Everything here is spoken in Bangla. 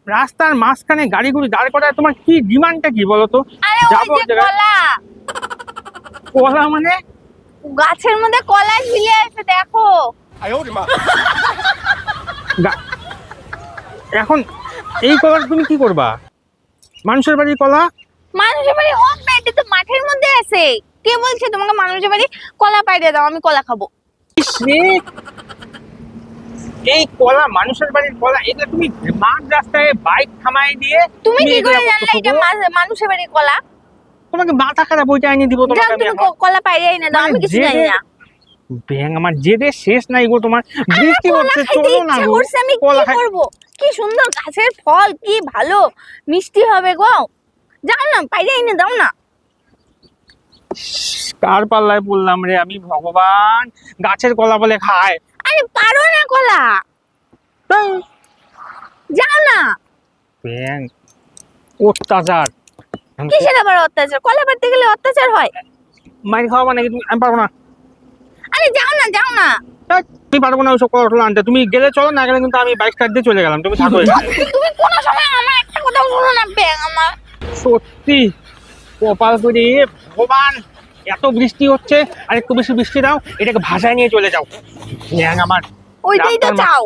রাস্তার মাঝখানে গাড়িগুলি দাঁড় করায় তোমার কি ডিমান্ডটা কি বলো তো? আরে যাবো ওই যে কলা, কলা মানে? গাছের মধ্যে কলা ঝুলে আছে দেখো। গা- এখন এই কলার তুমি কি করবা? মানুষের বাড়ির কলা? মানুষের বাড়ি হোক না, এটা তো মাঠের মধ্যে আছে। কে বলছে তোমাকে মানুষের বাড়ি কলা পাইরে দাও, আমি কলা খাবো? ইস রে, এই কলা মানুষের বাড়ির কলা, এটা তুমি মাঝ রাস্তায় বাইক থামাই দিয়ে তুমি কি করে এগুলা জানলে করতেছো এটা গো? মানুষের বাড়ি কলা? তোমাকে মাথা খারাপ ওইটা এনে দিব যাও তোমাকে আমি তুমি এখন। কলা পাইরে এনে দাও, মানে আমি কিছু জানি না। ব্যাং আমার জেদে শেষ নাই গো তোমার। বৃষ্টি কলা হচ্ছে, খাইতে চলো না ইচ্ছা গো। করছে, আমি কলা কি করব? কি সুন্দর গাছের ফল, কি ভালো মিষ্টি হবে গো। যাও না, পাইরে এনে দাও না। কার পাল্লায় পড়লাম রে আমি, ভগবান! গাছের কলা বলে খায়। আরে পারো না কলা, যাও না। ব্যাং অত্যাচার। কিসের আবার অত্যাচার? কলা পাড়তে গেলে অত্যাচার হয়? মাইর খাওয়াবা নাকি তুমি? আমি পারবো না। আরে যাও না, যাও না। ধ্যাৎ, তুমি পারবো না ওইসব কলা টলা আনতে। তুমি গেলে চলো, না গেলে কিন্তু আমি বাইক স্টার্ট দিয়ে চলে গেলাম। তুমি থাকো এখানে। তুমি কোন সময় আমার একটা কথা বলো না, ব্যাং আমার। সত্যি কপাল করে, ভগবান! এত বৃষ্টি হচ্ছে, আর একটু বেশি বৃষ্টি দাও, এটাকে ভাষায় নিয়ে চলে যাও। ব্যাং আমার ওইটাই তো রাস্তার চাও।